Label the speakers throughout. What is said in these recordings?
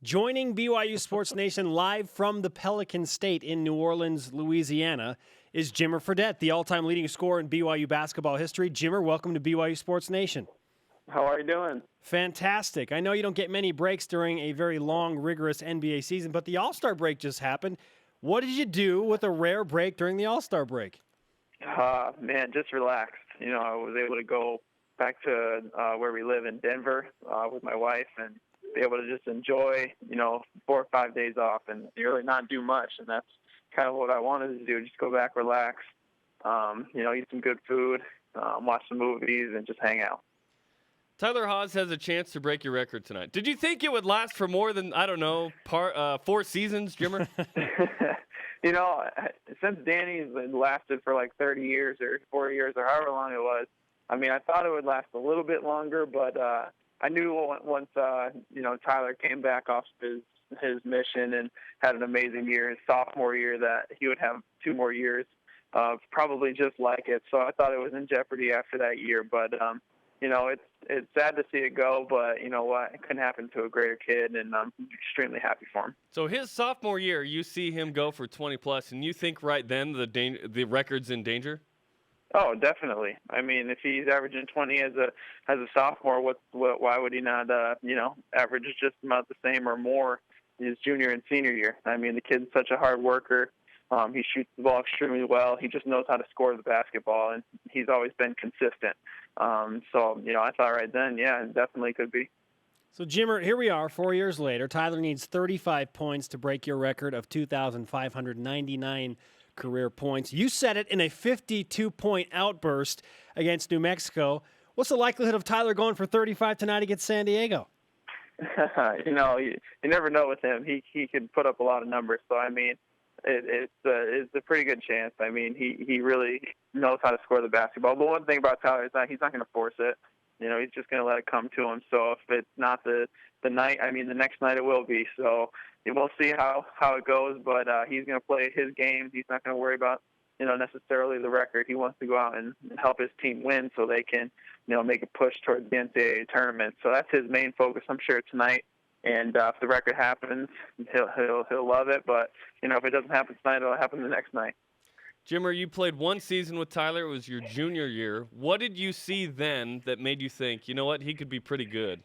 Speaker 1: Joining BYU Sports Nation live from the Pelican State in New Orleans, Louisiana, is Jimmer Fredette, the all-time leading scorer in BYU basketball history. Jimmer, welcome to BYU Sports Nation.
Speaker 2: How are you doing?
Speaker 1: Fantastic. I know you don't get many breaks during a very long, rigorous NBA season, but the All-Star break just happened. What did you do with a rare break during the All-Star break?
Speaker 2: Man, just relaxed. I was able to go back to where we live in Denver with my wife and be able to just enjoy, 4 or 5 days off and really not do much. And that's kind of what I wanted to do, just go back, relax, eat some good food, watch some movies, and just hang out.
Speaker 3: Tyler Haws has a chance to break your record tonight. Did you think it would last for more than, 4 seasons, Jimmer?
Speaker 2: Since Danny's lasted for like 30 years or 40 years or however long it was, I thought it would last a little bit longer, but I knew once, Tyler came back off his mission and had an amazing year, his sophomore year, that he would have 2 more years of probably just like it. So I thought it was in jeopardy after that year, but it's sad to see it go, but you know what? It couldn't happen to a greater kid, and I'm extremely happy for him.
Speaker 3: So his sophomore year, you see him go for 20-plus, and you think right then the record's in danger?
Speaker 2: Oh, definitely. If he's averaging 20 as a sophomore, why would he not, average just about the same or more his junior and senior year? The kid's such a hard worker. He shoots the ball extremely well. He just knows how to score the basketball, and he's always been consistent. I thought right then, yeah, it definitely could be.
Speaker 1: So, Jimmer, here we are 4 years later. Tyler needs 35 points to break your record of 2,599 career points. You set it in a 52-point outburst against New Mexico. What's the likelihood of Tyler going for 35 tonight against San Diego?
Speaker 2: You never know with him. He can put up a lot of numbers. So, it's a pretty good chance. He really knows how to score the basketball. But one thing about Tyler is that he's not going to force it. He's just going to let it come to him. So if it's not the night, the next night it will be. So we'll see how it goes. But he's going to play his game. He's not going to worry about, necessarily the record. He wants to go out and help his team win so they can, make a push towards the NCAA tournament. So that's his main focus, I'm sure, tonight. And if the record happens, he'll love it. But if it doesn't happen tonight, it'll happen the next night.
Speaker 3: Jimmer, you played 1 season with Tyler. It was your junior year. What did you see then that made you think, you know what, he could be pretty good?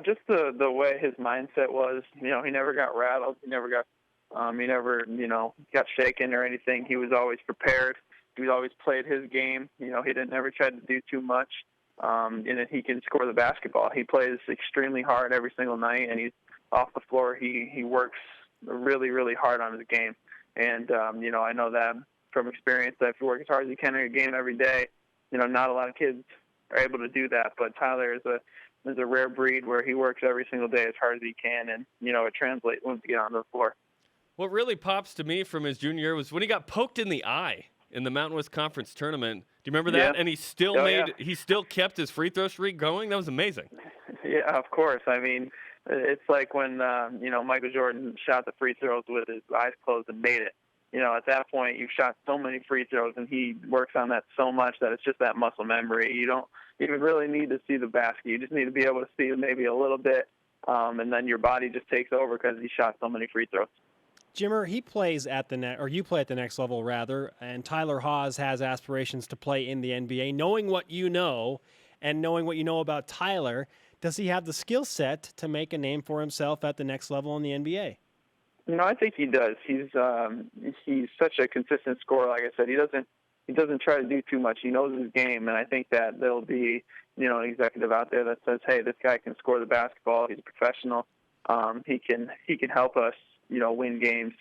Speaker 2: Just the way his mindset was. He never got rattled. He never got got shaken or anything. He was always prepared. He always played his game. He didn't ever try to do too much. And he can score the basketball. He plays extremely hard every single night, and he's off the floor. He works really, really hard on his game. And, I know that from experience that if you work as hard as you can in your game every day, not a lot of kids are able to do that. But Tyler is a rare breed where he works every single day as hard as he can, and, it translates once you get onto the floor.
Speaker 3: What really pops to me from his junior year was when he got poked in the eye in the Mountain West Conference tournament. Do you remember that?
Speaker 2: Yeah.
Speaker 3: And he still he still kept his free throw streak going. That was amazing.
Speaker 2: Yeah, of course. It's like when Michael Jordan shot the free throws with his eyes closed and made it. At that point, you've shot so many free throws, and he works on that so much that it's just that muscle memory. You don't even really need to see the basket. You just need to be able to see it maybe a little bit, and then your body just takes over because he shot so many free throws.
Speaker 1: Jimmer, he plays at you play at the next level, rather, and Tyler Haws has aspirations to play in the NBA. Knowing what you know and knowing what you know about Tyler, does he have the skill set to make a name for himself at the next level in the NBA?
Speaker 2: I think he does. He's such a consistent scorer. Like I said, he doesn't try to do too much. He knows his game, and I think that there'll be an executive out there that says, hey, this guy can score the basketball. He's a professional. He can help us win games.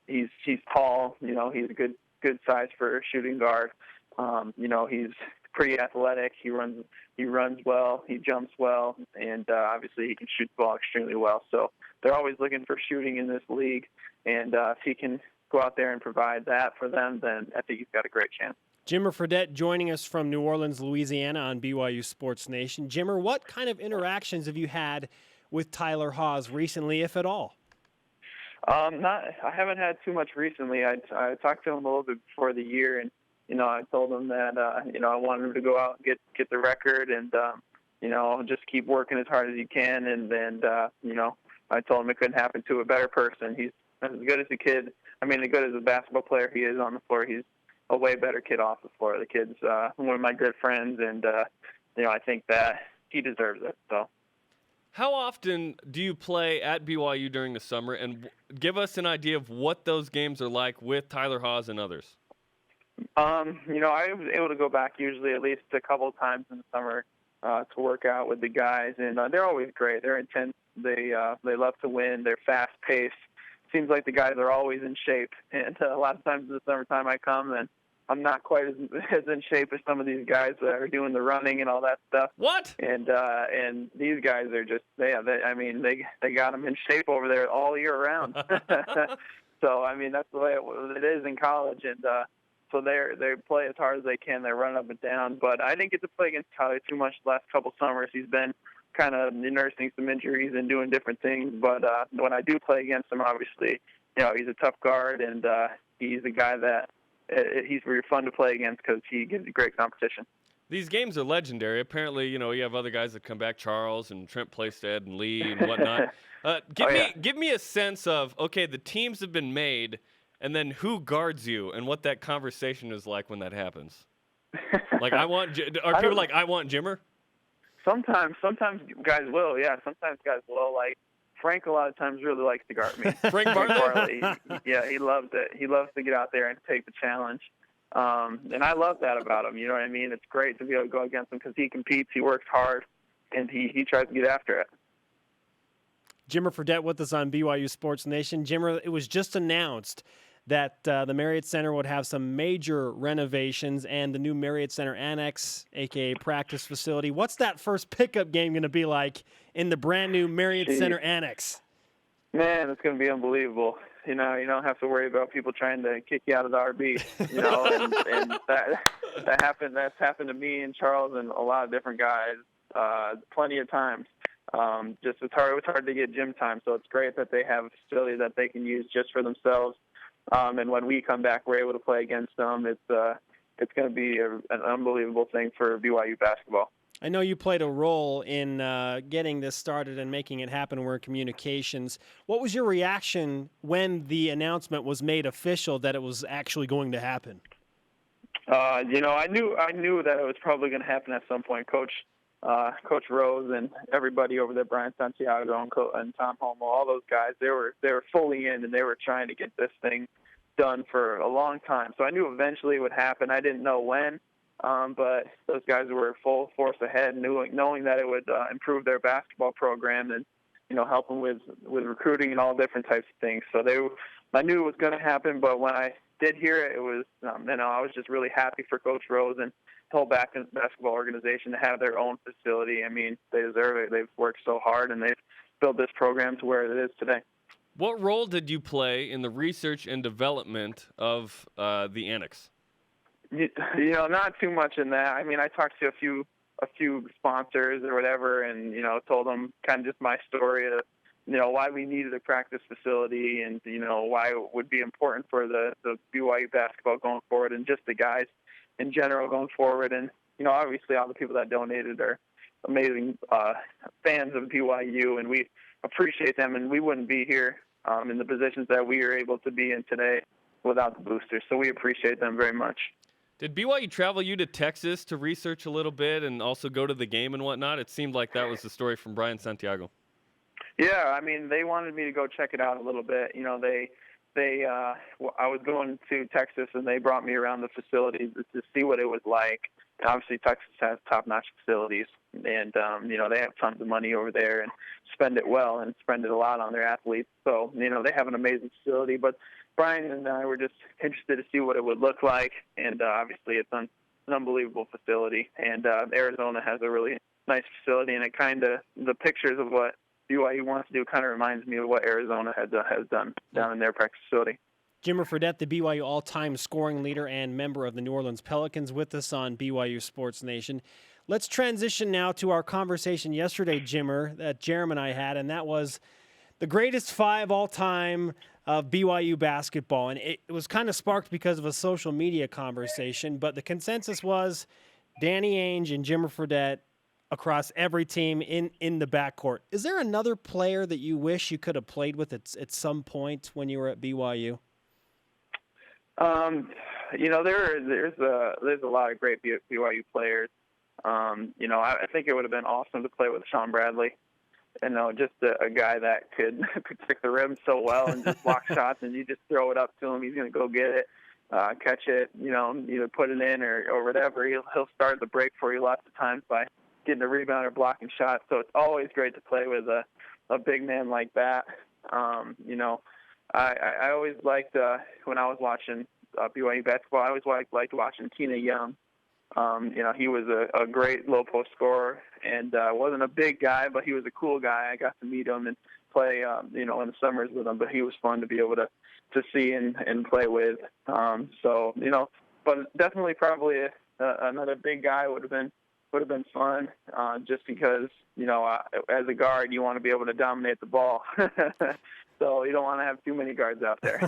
Speaker 2: He's tall. He's a good size for a shooting guard. He's pretty athletic. He runs well. He jumps well, and obviously he can shoot the ball extremely well. So they're always looking for shooting in this league, and if he can go out there and provide that for them, then I think he's got a great chance.
Speaker 1: Jimmer Fredette joining us from New Orleans, Louisiana on BYU Sports Nation. Jimmer, what kind of interactions have you had with Tyler Haws recently, if at all?
Speaker 2: I haven't had too much recently. I talked to him a little bit before the year, and I told him that I wanted him to go out and get the record, and just keep working as hard as you can. And I told him it couldn't happen to a better person. He's as good as a kid. I mean, as good as a basketball player he is on the floor, he's a way better kid off the floor. The kid's one of my good friends, and I think that he deserves it. So.
Speaker 3: How often do you play at BYU during the summer? And give us an idea of what those games are like with Tyler Haws and others.
Speaker 2: I was able to go back usually at least a couple of times in the summer to work out with the guys, and they're always great. They're intense. They love to win. They're fast-paced. Seems like the guys are always in shape, and a lot of times in the summertime I come and I'm not quite as in shape as some of these guys that are doing the running and all that stuff.
Speaker 3: What?
Speaker 2: And these guys are just they got them in shape over there all year round. So I mean that's the way it is in college, and so they play as hard as they can. They run up and down. But I didn't get to play against Tyler too much the last couple summers. He's been kind of nursing some injuries and doing different things. But when I do play against him, obviously, he's a tough guard, and he's a guy that he's very fun to play against because he gives you great competition.
Speaker 3: These games are legendary. Apparently, you have other guys that come back, Charles and Trent Playstead and Lee and whatnot. Give me a sense of, okay, the teams have been made, and then who guards you and what that conversation is like when that happens. Like, I want Jimmer?
Speaker 2: Sometimes guys will, yeah. Sometimes guys will. Like, Frank a lot of times really likes to guard me.
Speaker 3: Frank Bartley?
Speaker 2: He loves it. He loves to get out there and take the challenge. And I love that about him. You know what I mean? It's great to be able to go against him because he competes, he works hard, and he tries to get after it.
Speaker 1: Jimmer Fredette with us on BYU Sports Nation. Jimmer, it was just announced that the Marriott Center would have some major renovations and the new Marriott Center Annex, a.k.a. practice facility. What's that first pickup game going to be like in the brand-new Marriott Center Annex?
Speaker 2: Man, it's going to be unbelievable. You don't have to worry about people trying to kick you out of the RB. And that happened. That's happened to me and Charles and a lot of different guys plenty of times. It's hard to get gym time, so it's great that they have a facility that they can use just for themselves. And when we come back, we're able to play against them. It's going to be an unbelievable thing for BYU basketball.
Speaker 1: I know you played a role in getting this started and making it happen. We're in communications. What was your reaction when the announcement was made official that it was actually going to happen?
Speaker 2: I knew that it was probably going to happen at some point. Coach Rose and everybody over there, Brian Santiago and Tom Homo, all those guys, they were fully in, and they were trying to get this thing done for a long time. So I knew eventually it would happen. I didn't know when, but those guys were full force ahead, knowing that it would improve their basketball program and help them with recruiting and all different types of things. So I knew it was going to happen, but when I did hear it, it was I was just really happy for Coach Rose and the whole basketball organization to have their own facility. I mean, they deserve it. They've worked so hard, and they've built this program to where it is today.
Speaker 3: What role did you play in the research and development of the annex?
Speaker 2: Not too much in that. I mean, I talked to a few sponsors or whatever, and told them kind of just my story of why we needed a practice facility, and why it would be important for the BYU basketball going forward, and just the guys in general going forward. And obviously all the people that donated are amazing fans of BYU, and we appreciate them, and we wouldn't be here in the positions that we are able to be in today without the boosters. So we appreciate them very much.
Speaker 3: Did BYU travel you to Texas to research a little bit and also go to the game and whatnot? It seemed like that was the story from Brian Santiago.
Speaker 2: Yeah, I mean, they wanted me to go check it out a little bit. I was going to Texas, and they brought me around the facilities to see what it was like. And obviously, Texas has top-notch facilities, and they have tons of money over there and spend it well and spend it a lot on their athletes. So they have an amazing facility. But Brian and I were just interested to see what it would look like, and obviously, it's an unbelievable facility. And Arizona has a really nice facility, and the pictures of what BYU wants to do kind of reminds me of what Arizona has done down in their practice facility.
Speaker 1: Jimmer Fredette, the BYU all-time scoring leader and member of the New Orleans Pelicans, with us on BYU Sports Nation. Let's transition now to our conversation yesterday, Jimmer, that Jerem and I had, and that was the greatest five all-time of BYU basketball. And it was kind of sparked because of a social media conversation, but the consensus was Danny Ainge and Jimmer Fredette across every team in the backcourt. Is there another player that you wish you could have played with at some point when you were at BYU?
Speaker 2: There's a lot of great BYU players. I think it would have been awesome to play with Sean Bradley. Just a guy that could pick the rim so well and just block shots, and you just throw it up to him. He's going to go get it, catch it, either put it in or whatever. He'll start the break for you lots of times by getting a rebound or blocking shots. So it's always great to play with a big man like that. I always liked when I was watching BYU basketball. I always liked watching Keena Young. He was a great low post scorer and wasn't a big guy, but he was a cool guy. I got to meet him and play, in the summers with him. But he was fun to be able to see and play with. But definitely probably another big guy would have been fun. Just because as a guard you want to be able to dominate the ball. So you don't want to have too many guards out there.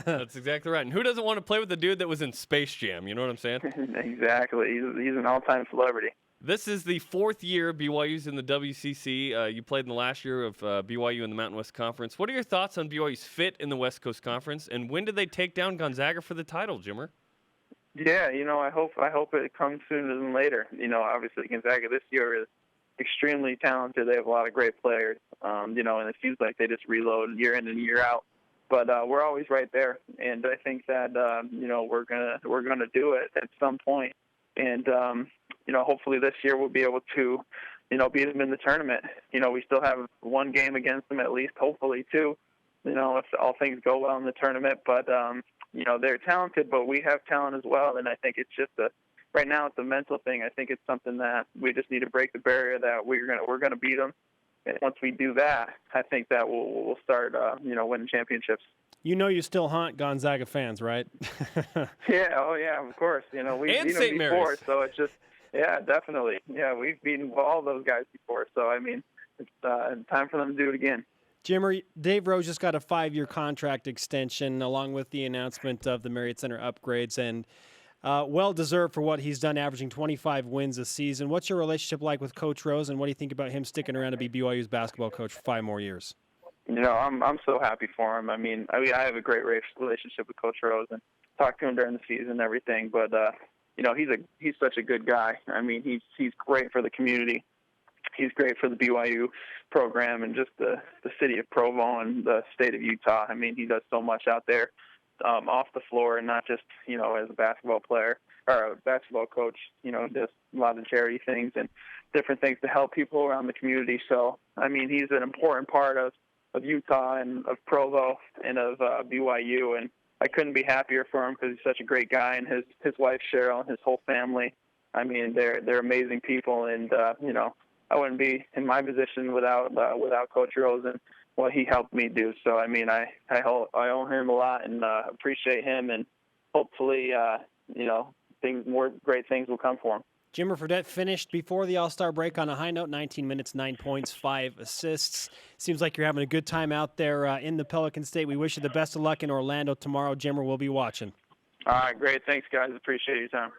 Speaker 3: That's exactly right. And who doesn't want to play with the dude that was in Space Jam? You know what I'm saying?
Speaker 2: Exactly. He's an all-time celebrity.
Speaker 3: This is the fourth year BYU's in the WCC. You played in the last year of BYU in the Mountain West Conference. What are your thoughts on BYU's fit in the West Coast Conference? And when did they take down Gonzaga for the title, Jimmer?
Speaker 2: Yeah, I hope it comes sooner than later. Obviously Gonzaga this year is extremely talented. They have a lot of great players, and it seems like they just reload year in and year out. But we're always right there, and I think that we're gonna do it at some point. And hopefully this year we'll be able to beat them in the tournament. We still have one game against them at least, hopefully two. If all things go well in the tournament. But they're talented, but we have talent as well, and I think it's just right now it's a mental thing. I think it's something that we just need to break the barrier that we're gonna beat them. And once we do that, I think that we'll start winning championships.
Speaker 1: You still haunt Gonzaga fans, right?
Speaker 2: Yeah, of course. We've beaten them before,
Speaker 3: Mary's.
Speaker 2: So it's just definitely. Yeah, we've beaten all those guys before, so I mean it's time for them to do it again.
Speaker 1: Jimmer, Dave Rose just got a 5-year contract extension along with the announcement of the Marriott Center upgrades, and well-deserved for what he's done, averaging 25 wins a season. What's your relationship like with Coach Rose, and what do you think about him sticking around to be BYU's basketball coach for 5 more years?
Speaker 2: I'm so happy for him. I have a great relationship with Coach Rose and talk to him during the season and everything. But he's such a good guy. He's great for the community. He's great for the BYU program and just the city of Provo and the state of Utah. He does so much out there off the floor, and not just as a basketball player or a basketball coach. Does a lot of charity things and different things to help people around the community. So he's an important part of Utah and of Provo and of BYU, and I couldn't be happier for him because he's such a great guy, and his wife Cheryl and his whole family. They're amazing people, and I wouldn't be in my position without Coach Rose and what he helped me do. So I owe him a lot and appreciate him, and hopefully more great things will come for him.
Speaker 1: Jimmer Fredette finished before the All-Star break on a high note, 19 minutes, 9 points, 5 assists. Seems like you're having a good time out there in the Pelican State. We wish you the best of luck in Orlando tomorrow. Jimmer, we'll be watching.
Speaker 2: All right, great. Thanks, guys. Appreciate your time.